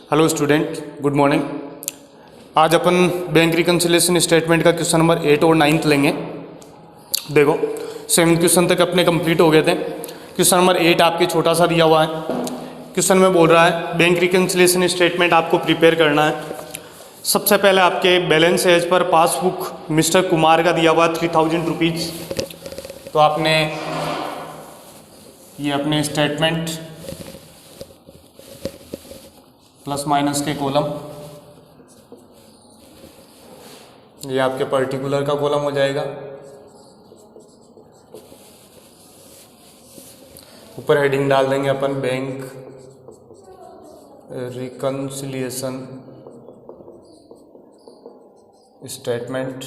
Hello student, good morning. आज अपन bank reconciliation statement का question number 8 और 9 लेंगे। देखो 7th क्वेश्चन तक अपने कंप्लीट हो गए थे। क्वेश्चन नंबर 8 आपके छोटा सा दिया हुआ है। क्वेश्चन में बोल रहा है बैंक रिकन्सिलिएशन स्टेटमेंट आपको प्रिपेयर करना है। सबसे पहले आपके balance as per passbook mister Kumar का दिया हुआ 3000 रुपीज़। तो आपने ये अपने स्टेटमेंट प्लस माइनस के कॉलम, ये आपके पर्टिकुलर का कॉलम हो जाएगा। ऊपर हेडिंग डाल देंगे अपन बैंक रिकन्सिलिएशन स्टेटमेंट।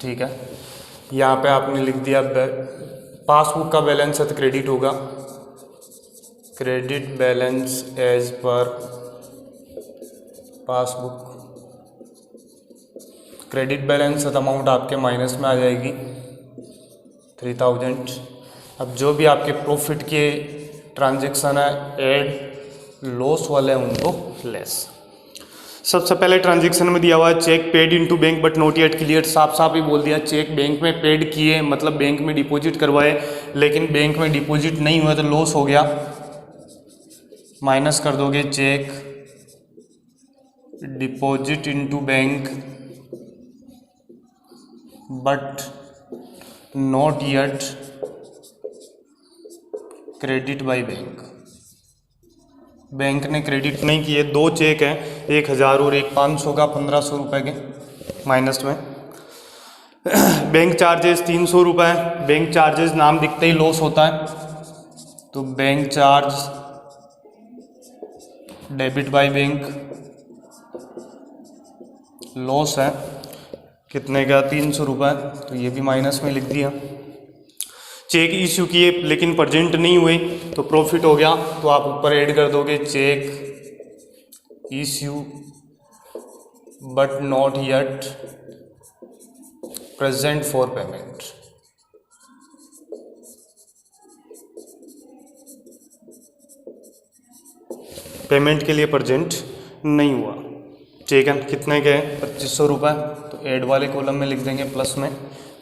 ठीक है, यहाँ पे आपने लिख दिया पासबुक का बैलेंस है तो क्रेडिट होगा, credit balance as per passbook. Credit balance amount आपके माइनस में आ जाएगी 3000। अब जो भी आपके प्रॉफिट के ट्रांजैक्शन है एड, लॉस वाले हैं उनको लेस। सबसे पहले ट्रांजैक्शन में दिया हुआ है cheque paid into bank but not yet clear. साफ साफ ही बोल दिया, चेक बैंक में पेड किए मतलब बैंक में डिपॉजिट करवाए, लेकिन बैंक में डिपॉजिट नहीं हुआ तो लॉस हो गया। माइनस कर दोगे cheque deposit into bank but not yet credit by bank. Bank ने क्रेडिट नहीं किए। दो चेक हैं, 1000 और एक 500 का, 1500 रुपये के माइनस में। बैंक चार्जेस 300 रुपये। बैंक चार्जेस नाम दिखते ही लॉस होता है, तो bank charge debit by bank loss है कितने का, 300 रुपये, तो ये भी माइनस में लिख दिया। चेक इश्यू किए लेकिन प्रेजेंट नहीं हुए तो प्रॉफिट हो गया, तो आप ऊपर ऐड कर दोगे cheque issue but not yet present for payment. Payment के लिए प्रेजेंट नहीं हुआ। चेक है कितने के, 2500 रुपये, तो ऐड वाले कॉलम में लिख देंगे प्लस में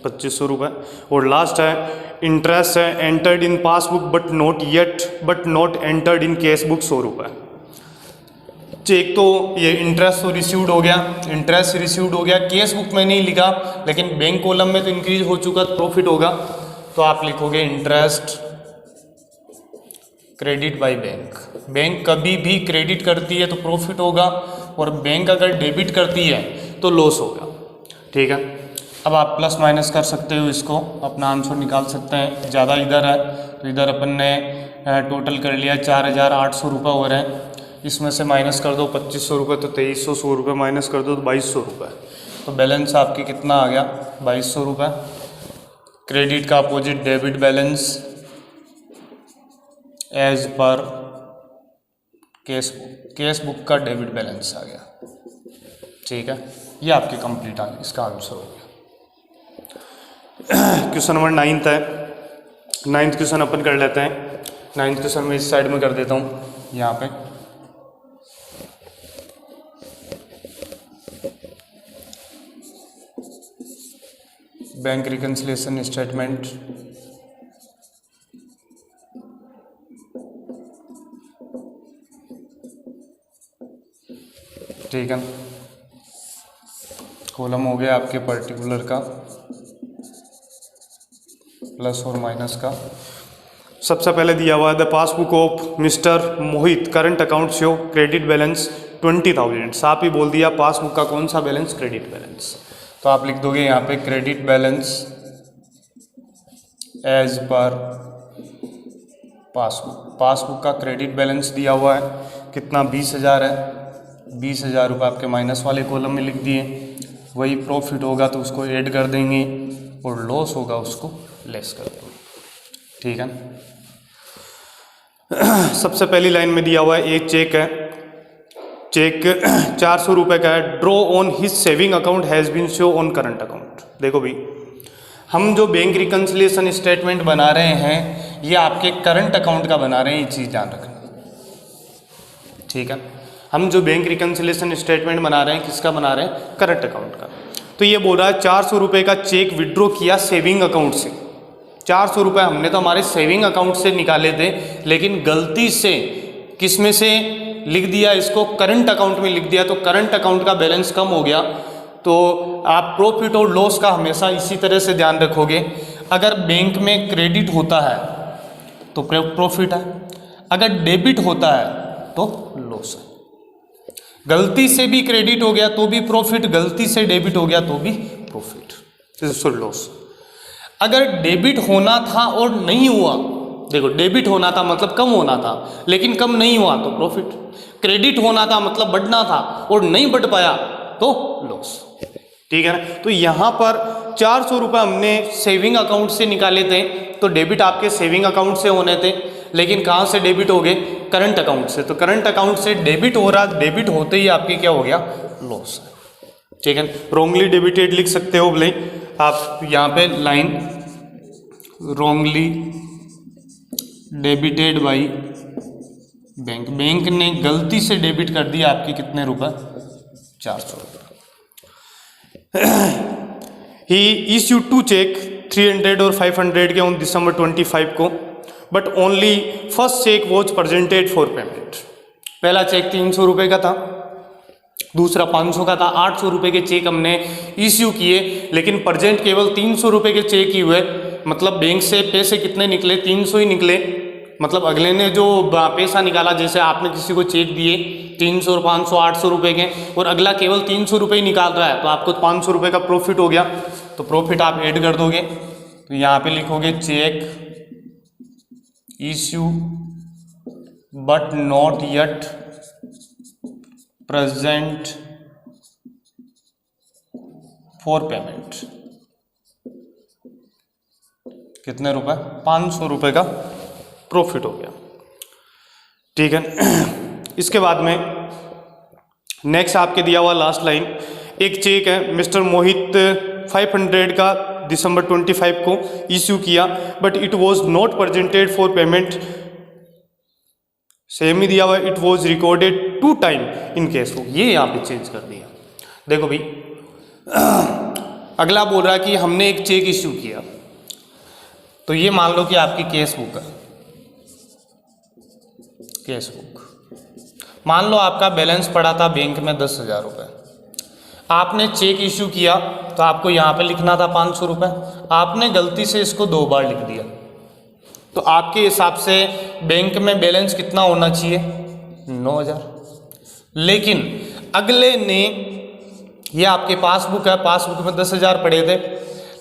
2500 रुपये। और लास्ट है इंटरेस्ट है entered in passbook but not entered in cash book 100 रुपये। चेक तो ये इंटरेस्ट तो रिसीव्ड हो गया, इंटरेस्ट रिसीव्ड हो गया, कैश बुक में नहीं लिखा, लेकिन बैंक कॉलम में तो इंक्रीज हो चुका, तो प्रॉफिट होगा, तो आप लिखोगे interest credit by bank. Bank कभी भी क्रेडिट करती है तो प्रॉफिट होगा, और बैंक अगर डेबिट करती है तो लॉस होगा। ठीक है, अब आप प्लस माइनस कर सकते हो, इसको अपना आंसर निकाल सकते हैं। ज़्यादा इधर है तो इधर अपन ने टोटल कर लिया 4800 रुपये हो रहे हैं। इसमें से माइनस कर दो 2500 रुपये, तो 2300, 100 रुपये माइनस कर दो तो 2200 रुपये, तो बैलेंस आपकी कितना आ गया, 2200 रुपये। क्रेडिट का opposite debit balance as per cash book का डेबिट बैलेंस आ गया। ठीक है, ये आपकी कंप्लीट आ गई, इसका आंसर हो गया। क्वेश्चन नंबर 9 है। 9th क्वेश्चन अपन कर लेते हैं। 9th क्वेश्चन में इस साइड में कर देता हूँ, यहाँ पे बैंक रिकन्सिलिएशन स्टेटमेंट। ठीक है, कॉलम हो गया आपके पर्टिकुलर का, प्लस और माइनस का। सबसे पहले दिया हुआ है the passbook of mister Mohit current account show credit balance 20,000। साफ ही बोल दिया पासबुक का कौन सा बैलेंस, क्रेडिट बैलेंस, तो आप लिख दोगे यहाँ पे credit balance as per passbook. Passbook का क्रेडिट बैलेंस दिया हुआ है कितना, 20,000 है। 20,000 रुपये आपके माइनस वाले कॉलम में लिख दिए। वही प्रॉफिट होगा तो उसको ऐड कर देंगे, और लॉस होगा उसको लेस कर दो। ठीक है, सबसे पहली लाइन में दिया हुआ है एक चेक है, चेक 400 रुपये का है। Draw on his saving account has been show on current account. देखो भाई, हम जो बैंक रिकन्सिलिएशन स्टेटमेंट बना रहे हैं ये आपके करंट अकाउंट का बना रहे हैं, ये चीज़ ध्यान रखना। ठीक है। हम जो बैंक रिकन्सिलेशन स्टेटमेंट बना रहे हैं किसका बना रहे हैं, करंट अकाउंट का। तो ये बोल रहा है 400 रुपये का चेक विड्रॉ किया सेविंग अकाउंट से। 400 रुपये हमने तो हमारे सेविंग अकाउंट से निकाले थे, लेकिन गलती से किस में से लिख दिया, इसको करंट अकाउंट में लिख दिया, तो करंट अकाउंट का बैलेंस कम हो गया। तो आप प्रॉफिट और लॉस का हमेशा इसी तरह से ध्यान रखोगे। अगर बैंक में क्रेडिट होता है तो प्रॉफिट है, अगर डेबिट होता है तो लॉस है। गलती से भी क्रेडिट हो गया तो भी प्रॉफिट, गलती से डेबिट हो गया तो भी प्रॉफिट, दिस इज लॉस। अगर डेबिट होना था और नहीं हुआ, देखो डेबिट होना था मतलब कम होना था, लेकिन कम नहीं हुआ तो प्रॉफिट। क्रेडिट होना था मतलब बढ़ना था और नहीं बढ़ पाया तो लॉस, ठीक है ना। तो यहाँ पर 400 रुपये हमने सेविंग अकाउंट से निकाले थे, तो डेबिट आपके सेविंग अकाउंट से होने थे, लेकिन कहाँ से डेबिट हो गए, करंट अकाउंट से। तो करंट अकाउंट से डेबिट हो रहा, डेबिट होते ही आपकी क्या हो गया, लॉस है, ठीक है। रॉन्गली डेबिटेड लिख सकते हो बोले आप यहाँ पे line, wrongly debited by bank, bank ने गलती से डेबिट कर दिया आपके कितने रुपए, 400 रुपये। ही इश्यूड टू चेक 300 और 500 के ऑन दिसंबर 25 को, but only first cheque was presented for payment. पहला चेक 300 रुपये का था, दूसरा 500 का था, 800 रुपये के चेक हमने इश्यू किए, लेकिन प्रेजेंट केवल 300 रुपये के चेक ही हुए। मतलब बैंक से पैसे कितने निकले, 300 ही निकले। मतलब अगले ने जो पैसा निकाला, जैसे आपने किसी को चेक दिए 300, 500, 800 रुपये के, और अगला केवल 300 रुपये ही निकाल रहा है, तो आपको 500 रुपये का प्रॉफिट हो गया। तो प्रॉफिट आप ऐड कर दोगे, तो यहाँ पे लिखोगे cheque issue but not yet present for payment. कितने रुपए, 500 रुपये का प्रॉफिट हो गया, ठीक है। इसके बाद में नेक्स्ट आपके दिया हुआ लास्ट लाइन, एक चेक है मिस्टर मोहित 500 का दिसंबर 25 को इश्यू किया, but it was not presented for payment. Same ही दिया हुआ, it was recorded 2 time in cash book, ये यहाँ पे चेंज कर दिया। देखो भाई, अगला बोल रहा है कि हमने एक चेक इश्यू किया, तो ये मान लो कि आपकी कैश बुक है, कैश बुक मान लो आपका बैलेंस पड़ा था बैंक में 10,000 रुपये, आपने चेक इश्यू किया, तो आपको यहाँ पे लिखना था 500 रुपये, आपने गलती से इसको 2 बार लिख दिया, तो आपके हिसाब से बैंक में बैलेंस कितना होना चाहिए, 9,000। लेकिन अगले ने, ये आपके पासबुक है, पासबुक में 10,000 पड़े थे,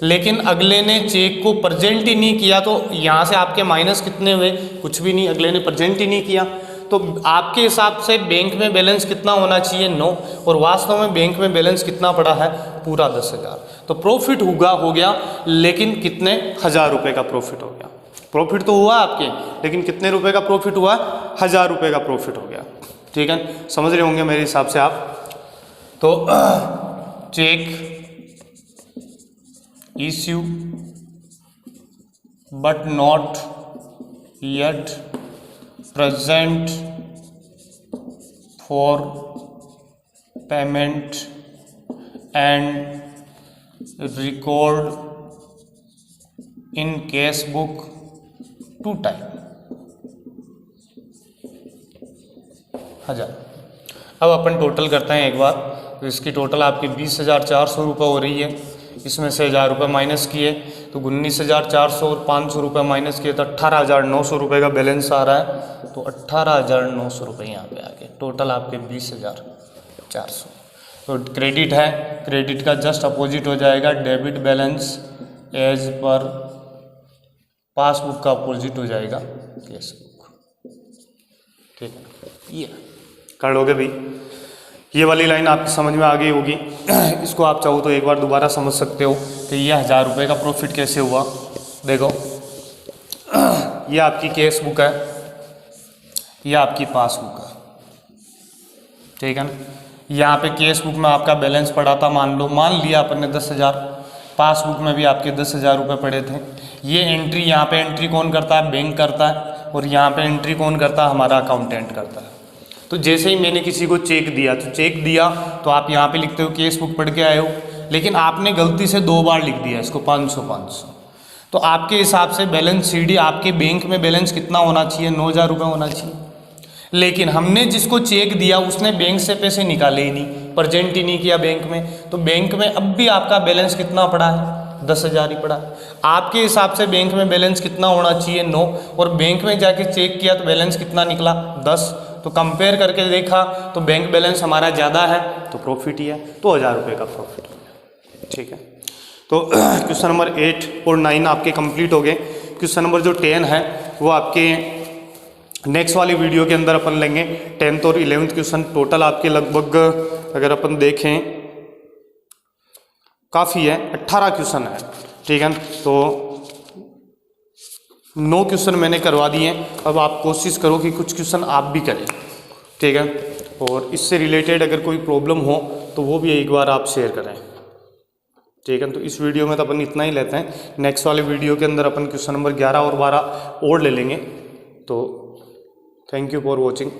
लेकिन अगले ने चेक को प्रेजेंट ही नहीं किया, तो यहाँ से आपके माइनस कितने हुए, कुछ भी नहीं, अगले ने प्रेजेंट ही नहीं किया। तो आपके हिसाब से बैंक में बैलेंस कितना होना चाहिए, 9, और वास्तव में बैंक में बैलेंस कितना पड़ा है, पूरा 10,000। तो प्रॉफिट हो गया, लेकिन कितने, 1,000 रुपये का प्रॉफिट हो गया। प्रॉफिट तो हुआ आपके, लेकिन कितने रुपए का प्रॉफिट हुआ, 1,000 रुपये का प्रॉफिट हो गया, ठीक है। समझ रहे होंगे मेरे हिसाब से आप। तो cheque issue but not yet present for payment and record in cash book 2 time, 1,000। अब अपन टोटल करते हैं एक बार, तो इसकी टोटल आपकी 20,400 रुपये हो रही है। इसमें से 1,000 रुपये माइनस किए तो 19,400 और 500 रुपये माइनस किए तो 18,900 रुपये का बैलेंस आ रहा है। तो 18,900 रुपये यहाँ पे आ गए, टोटल आपके 20,400। तो क्रेडिट है, क्रेडिट का जस्ट अपोजिट हो जाएगा debit balance, as per passbook का अपोजिट हो जाएगा कैश बुक, ठीक है। ये कर लोगे भाई, ये वाली लाइन आपकी समझ में आ गई होगी। इसको आप चाहो तो एक बार दोबारा समझ सकते हो कि ये 1,000 रुपये का प्रॉफिट कैसे हुआ। देखो, ये आपकी कैश बुक है, ये आपकी पासबुक है, ठीक है ना। यहाँ पे कैश बुक में आपका बैलेंस पड़ा था, मान लिया अपन ने 10,000, पासबुक में भी आपके 10,000 रुपये पड़े थे। ये एंट्री, यहाँ पे एंट्री कौन करता है, बैंक करता है, और यहाँ पे एंट्री कौन करता है, हमारा अकाउंटेंट करता है। तो जैसे ही मैंने किसी को चेक दिया तो चेक दिया तो आप यहाँ पे लिखते हो केस बुक पढ़ के आए हो, लेकिन आपने गलती से 2 बार लिख दिया इसको 500 तो आपके हिसाब से बैलेंस सीडी आपके बैंक में बैलेंस कितना होना चाहिए, 9,000 रुपये होना चाहिए। लेकिन हमने जिसको चेक दिया उसने बैंक से पैसे निकाले ही नहीं, प्रेजेंट ही नहीं किया बैंक में, तो बैंक में अब भी आपका बैलेंस कितना पड़ा है, 10,000 ही पड़ा है। आपके हिसाब से बैंक में बैलेंस कितना होना चाहिए, 9, और बैंक में जाके चेक किया तो बैलेंस कितना निकला, 10। तो कंपेयर करके देखा तो बैंक बैलेंस हमारा ज़्यादा है तो प्रॉफिट ही है, तो 1,000 रुपये का प्रॉफिट हो गया। ठीक है, तो क्वेश्चन नंबर 8 और 9 आपके कंप्लीट हो गए। क्वेश्चन नंबर जो 10 है वो आपके नेक्स्ट वाली वीडियो के अंदर अपन लेंगे। 10th और 11th क्वेश्चन टोटल आपके लगभग अगर अपन देखें काफ़ी है, 18 क्वेश्चन है। ठीक है, तो 9 क्वेश्चन मैंने करवा दिए। अब आप कोशिश करो कि कुछ क्वेश्चन आप भी करें। ठीक है, और इससे रिलेटेड अगर कोई प्रॉब्लम हो तो वो भी एक बार आप शेयर करें। ठीक है, तो इस वीडियो में तो अपन इतना ही लेते हैं। नेक्स्ट वाले वीडियो के अंदर अपन क्वेश्चन नंबर 11 और 12 और ले लेंगे। तो थैंक यू फॉर वॉचिंग।